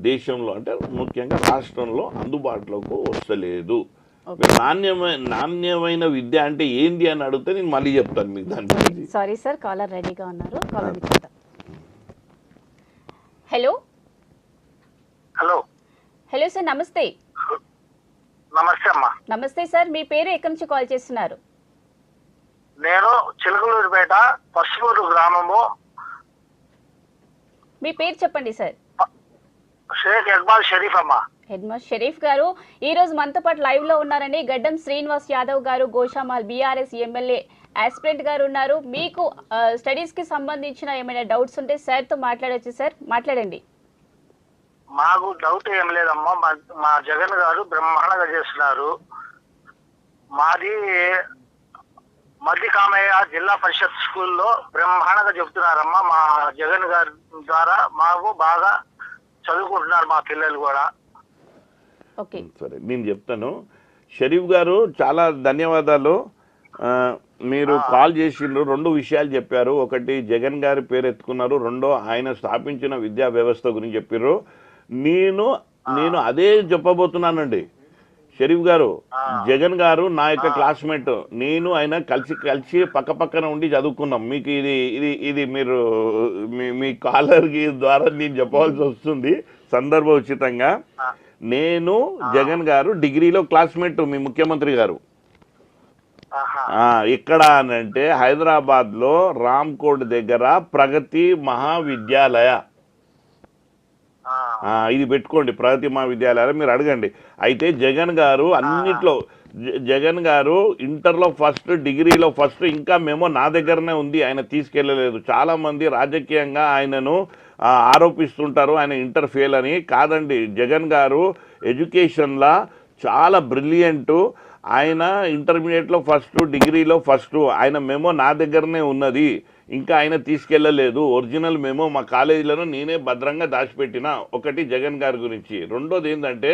దేశంలో అంటే ముఖ్యంగా రాష్ట్రంలో అందుబాటులోకి వస్తలేదు. ఓకే. నాణ్యమైన విద్య అంటే ఏంది అని అడిగితే నేను మళ్ళీ చెప్తాను మీకు దాని గురించి. సారీ సార్, కాలర్ రెడీగా ఉన్నారు. కాలర్ చూద్దాం. హలో హలో హలో సార్, నమస్తే. నమస్తే అమ్మా. నమస్తే సార్, మీ పేరు ఎక్కడి నుంచి కాల్ చేస్తున్నారు? నేను చిలకలూరిపేట పసుపూరు గ్రామము మీ పేరు చెప్పండి సార్. షేక్ ఇక్బాల్ షరీఫ్ అమ్మా. హెడ్ మాస్టర్ షరీఫ్ గారు ఈ రోజు మనతో పాటు లైవ్ లో ఉన్నారని గడ్డం శ్రీనివాస్ యాదవ్ గారు గోషామాల్ బీఆర్ఎస్ ఎమ్మెల్యే ఆస్పిరెంట్ గారు ఉన్నారు. మీకు స్టడీస్ కి సంబంధించిన ఏమైనా డౌట్స్ ఉంటే సార్ తో మాట్లాడొచ్చు సార్, మాట్లాడండి. మాకు డౌట్ ఏం లేదమ్మా. మా జగన్ గారు బ్రహ్మాండంగా చేస్తున్నారు. మాది మధ్య కామయ్య జిల్లా పరిషత్ స్కూల్లో బ్రహ్మాండంగా చెబుతున్నారమ్మా. మా జగన్ గారి ద్వారా మాకు బాగా చదువుకుంటున్నారు మా పిల్లలు కూడా. ఓకే, సరే నేను చెప్తాను. షరీఫ్ గారు చాలా ధన్యవాదాలు. మీరు కాల్ చేసిండ్రు, రెండు విషయాలు చెప్పారు. ఒకటి జగన్ గారి పేరు ఎత్తుకున్నారు, రెండో ఆయన స్థాపించిన విద్యా వ్యవస్థ గురించి చెప్పారు. నేను అదే చెప్పబోతున్నానండి. షరీఫ్ గారు, జగన్ గారు నా యొక్క క్లాస్మేట్. నేను ఆయన కలిసి పక్క పక్కన ఉండి చదువుకున్నాం. మీకు ఇది మీరు మీ కాలర్కి ద్వారా నేను చెప్పవలసి వస్తుంది సందర్భోచితంగా. నేను జగన్ గారు డిగ్రీలో క్లాస్మేట్ మీ ముఖ్యమంత్రి గారు. ఎక్కడ అనంటే హైదరాబాద్లో రామ్కోట్ దగ్గర ప్రగతి మహావిద్యాలయ. ఇది పెట్టుకోండి, ప్రగతి మహావిద్యాలయాలు మీరు అడగండి. అయితే జగన్ గారు అన్నిట్లో, జగన్ గారు ఇంటర్లో ఫస్ట్, డిగ్రీలో ఫస్ట్, ఇంకా మేము నా దగ్గరనే ఉంది, ఆయన తీసుకెళ్ళలేదు. చాలామంది రాజకీయంగా ఆయనను ఆరోపిస్తుంటారు ఆయన ఇంటర్ ఫెయిల్ అని. కాదండి, జగన్ గారు ఎడ్యుకేషన్లో చాలా బ్రిలియంటు. ఆయన ఇంటర్మీడియట్లో ఫస్ట్, డిగ్రీలో ఫస్ట్. ఆయన మెమో నా దగ్గరనే ఉన్నది, ఇంకా ఆయన తీసుకెళ్ళలేదు. ఒరిజినల్ మెమో మా కాలేజీలను నేనే భద్రంగా దాచిపెట్టిన. ఒకటి జగన్ గారి గురించి. రెండోది ఏంటంటే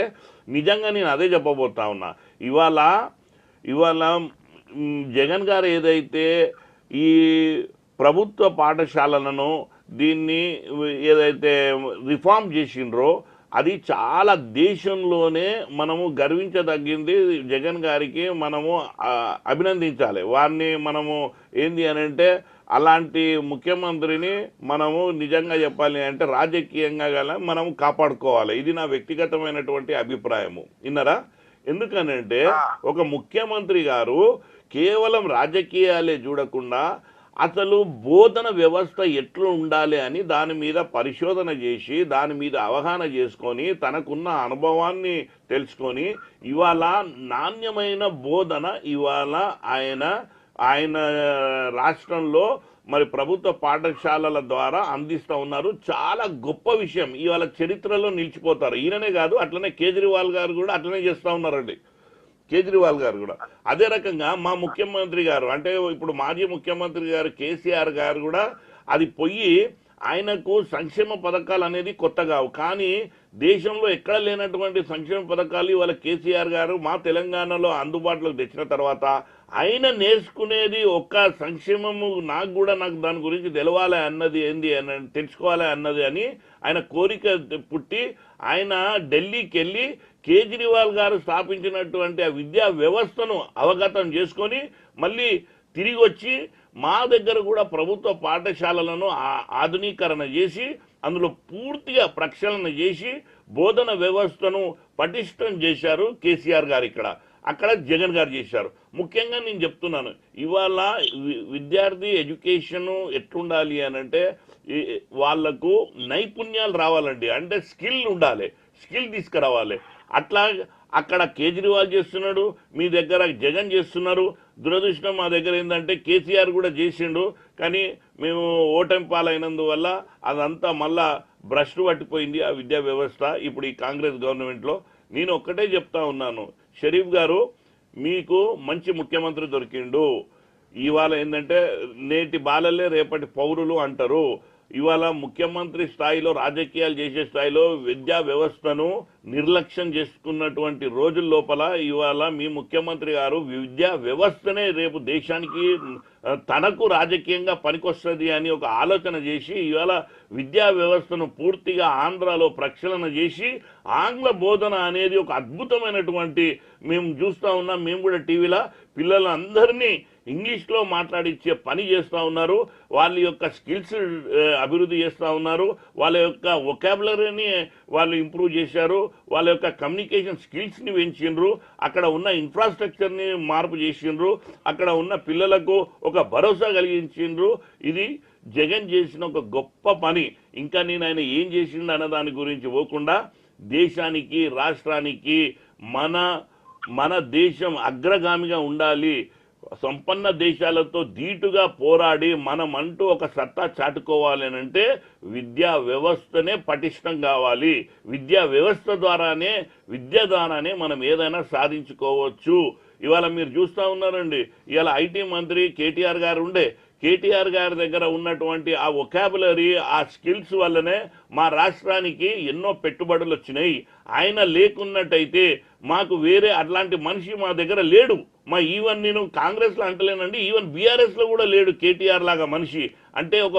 నిజంగా నేను అదే చెప్పబోతా ఉన్నా. ఇవాళ జగన్ గారు ఏదైతే ఈ ప్రభుత్వ పాఠశాలలను దీన్ని ఏదైతే రిఫార్మ్ చేసిండ్రో అది చాలా దేశంలోనే మనము గర్వించదగ్గింది. జగన్ గారికి మనము అభినందించాలి. వారిని మనము ఏంది అని అంటే అలాంటి ముఖ్యమంత్రిని మనము నిజంగా చెప్పాలి అంటే రాజకీయంగా గల మనము కాపాడుకోవాలి. ఇది నా వ్యక్తిగతమైనటువంటి అభిప్రాయము. విన్నారా? ఎందుకనంటే ఒక ముఖ్యమంత్రి గారు కేవలం రాజకీయాలే చూడకుండా అసలు బోధన వ్యవస్థ ఎట్లా ఉండాలి అని దాని మీద పరిశోధన చేసి దాని మీద అవగాహన చేసుకొని తనకున్న అనుభవాన్ని తెలుసుకొని ఇవాళ నాణ్యమైన బోధన ఇవాళ ఆయన రాష్ట్రంలో మరి ప్రభుత్వ పాఠశాలల ద్వారా అందిస్తూ ఉన్నారు. చాలా గొప్ప విషయం. ఇవాళ చరిత్రలో నిలిచిపోతారు. ఈయననే కాదు, అట్లనే కేజ్రీవాల్ గారు కూడా అట్లనే చేస్తూ ఉన్నారండి. కేజ్రీవాల్ గారు కూడా అదే రకంగా మా ముఖ్యమంత్రి గారు అంటే ఇప్పుడు మాజీ ముఖ్యమంత్రి గారు కేసీఆర్ గారు కూడా అది పోయి ఆయనకు సంక్షేమ పథకాలు అనేది కొత్త కావు, కానీ దేశంలో ఎక్కడ లేనటువంటి సంక్షేమ పథకాలు ఇవాళ కేసీఆర్ గారు మా తెలంగాణలో అందుబాటులోకి తెచ్చిన తర్వాత ఆయన నేర్చుకునేది ఒక్క సంక్షేమము నాకు దాని గురించి తెలవాలి అన్నది ఏంది అని తెలుసుకోవాలి అన్నది అని ఆయన కోరిక పుట్టి ఆయన ఢిల్లీకి వెళ్ళి కేజ్రీవాల్ గారు స్థాపించినటువంటి ఆ విద్యా వ్యవస్థను అవగతం చేసుకొని మళ్ళీ తిరిగి వచ్చి మా దగ్గర కూడా ప్రభుత్వ పాఠశాలలను ఆధునీకరణ చేసి అందులో పూర్తిగా ప్రక్షాళన చేసి బోధన వ్యవస్థను పటిష్టం చేశారు కేసీఆర్ గారు. అక్కడ జగన్ గారు చేశారు. ముఖ్యంగా నేను చెప్తున్నాను, ఇవాళ విద్యార్థి ఎడ్యుకేషను ఎట్లుండాలి అని అంటే వాళ్లకు నైపుణ్యాలు రావాలండి. అంటే స్కిల్ ఉండాలి, స్కిల్ తీసుకురావాలి. అట్లా అక్కడ కేజ్రీవాల్ చేస్తున్నాడు, మీ దగ్గర జగన్ చేస్తున్నారు. దురదృష్టం మా దగ్గర ఏంటంటే కేసీఆర్ కూడా చేసిండు, కానీ మేము ఓటమి పాలైనందువల్ల అదంతా మళ్ళా భ్రష్టు పట్టిపోయింది ఆ విద్యా వ్యవస్థ ఇప్పుడు ఈ కాంగ్రెస్ గవర్నమెంట్లో. నేను ఒక్కటే చెప్తా ఉన్నాను, షరీఫ్ గారు మీకు మంచి ముఖ్యమంత్రి దొరికిండు. ఇవాళ ఏంటంటే నేటి బాలలే రేపటి పౌరులు అంటారు. ఇవాళ ముఖ్యమంత్రి స్థాయిలో రాజకీయాలు చేసే స్థాయిలో విద్యా వ్యవస్థను నిర్లక్ష్యం చేసుకున్నటువంటి రోజుల లోపల ఇవాళ మీ ముఖ్యమంత్రి గారు విద్యా వ్యవస్థనే రేపు దేశానికి తనకు రాజకీయంగా పనికొస్తుంది అని ఒక ఆలోచన చేసి ఇవాళ విద్యా వ్యవస్థను పూర్తిగా ఆంధ్రాలో ప్రక్షాళన చేసి ఆంగ్ల బోధన అనేది ఒక అద్భుతమైనటువంటి మేము చూస్తూ ఉన్నాం. మేము కూడా టీవీలో పిల్లలందరినీ ఇంగ్లీష్లో మాట్లాడించే పని చేస్తూ ఉన్నారు. వాళ్ళ యొక్క స్కిల్స్ అభివృద్ధి చేస్తూ ఉన్నారు. వాళ్ళ యొక్క వొకాబులరీని వాళ్ళు ఇంప్రూవ్ చేశారు. వాళ్ళ యొక్క కమ్యూనికేషన్ స్కిల్స్ని పెంచిండ్రు. అక్కడ ఉన్న ఇన్ఫ్రాస్ట్రక్చర్ని మార్పు చేసిండ్రు. అక్కడ ఉన్న పిల్లలకు ఒక భరోసా కలిగించిండ్రు. ఇది జగన్ చేసిన ఒక గొప్ప పని. ఇంకా నేను ఆయన ఏం చేసిండు అన్న దాని గురించి పోకుండా దేశానికి రాష్ట్రానికి మన దేశం అగ్రగామిగా ఉండాలి, సంపన్న దేశాలతో ధీటుగా పోరాడి మనం అంటూ ఒక సత్తా చాటుకోవాలి అని అంటే విద్యా వ్యవస్థనే పటిష్టం కావాలి. విద్యా వ్యవస్థ ద్వారానే విద్య ద్వారానే మనం ఏదైనా సాధించుకోవచ్చు. ఇవాళ మీరు చూస్తూ ఉన్నారండి, ఇవాళ ఐటీ మంత్రి కేటీఆర్ గారు ఉండే, కేటీఆర్ గారి దగ్గర ఉన్నటువంటి ఆ వొకాబులరీ ఆ స్కిల్స్ వల్లనే మా రాష్ట్రానికి ఎన్నో పెట్టుబడులు వచ్చినాయి. ఆయన లేకున్నట్టయితే మాకు వేరే అట్లాంటి మనిషి మా దగ్గర లేడు. ఈవెన్ నేను కాంగ్రెస్లో అంటలేనండి, ఈవెన్ బీఆర్ఎస్లో కూడా లేడు కేటీఆర్ లాగా మనిషి. అంటే ఒక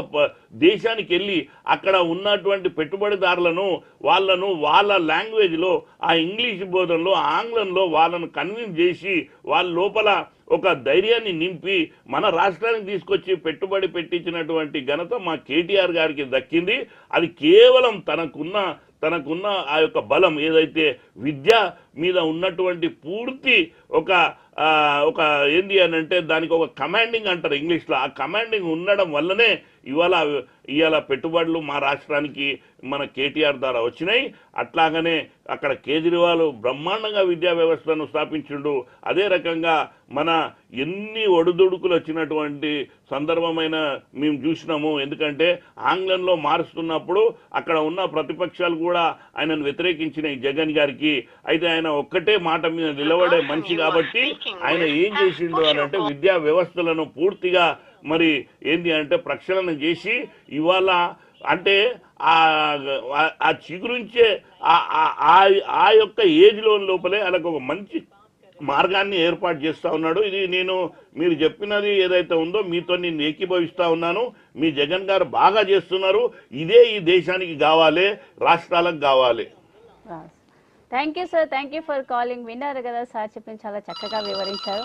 దేశానికి వెళ్ళి అక్కడ ఉన్నటువంటి పెట్టుబడిదారులను వాళ్ళ లాంగ్వేజ్లో ఆ ఇంగ్లీష్ బోధనలో ఆంగ్లంలో వాళ్ళను కన్విన్స్ చేసి వాళ్ళ లోపల ఒక ధైర్యాన్ని నింపి మన రాష్ట్రానికి తీసుకొచ్చి పెట్టుబడి పెట్టించినటువంటి ఘనత మా కేటీఆర్ గారికి దక్కింది. అది కేవలం తనకున్న ఆ యొక్క బలం ఏదైతే విద్య మీద ఉన్నటువంటి పూర్తి ఒక ఏంది అని అంటే దానికి ఒక కమాండింగ్ అంటారు ఇంగ్లీష్లో, ఆ కమాండింగ్ ఉండడం వల్లనే ఇవాళ పెట్టుబడులు మా రాష్ట్రానికి మన కేటీఆర్ ద్వారా వచ్చినాయి. అట్లాగనే అక్కడ కేజ్రీవాల్ బ్రహ్మాండంగా విద్యా వ్యవస్థను స్థాపించిండు. అదే రకంగా మన ఎన్ని ఒడిదుడుకులు వచ్చినటువంటి సందర్భమైన మేము చూసినాము. ఎందుకంటే ఆంగ్లంలో మారుస్తున్నప్పుడు అక్కడ ఉన్న ప్రతిపక్షాలు కూడా ఆయనను వ్యతిరేకించినాయి జగన్ గారికి. అయితే ఆయన ఒక్కటే మాట మీద నిలబడే మనిషి కాబట్టి ఆయన ఏం చేసిండు అని అంటే విద్యా వ్యవస్థలను పూర్తిగా మరి ఏంది అంటే ప్రక్షాళన చేసి ఇవాళ అంటే ఆ చిగురించే ఆ యొక్క ఏజ్లో లోపలే వాళ్ళకు ఒక మంచి మార్గాన్ని ఏర్పాటు చేస్తూ ఉన్నాడు. ఇది మీరు చెప్పినది ఏదైతే ఉందో మీతో నేను ఏకీభవిస్తూ ఉన్నాను. మీ జగన్ గారు బాగా చేస్తున్నారు. ఇదే ఈ దేశానికి కావాలి, రాష్ట్రాలకు కావాలి. Thank you sir, thank you for calling. విన్నారు కదా సార్ చెప్పింది చాలా చక్కగా వివరించారు.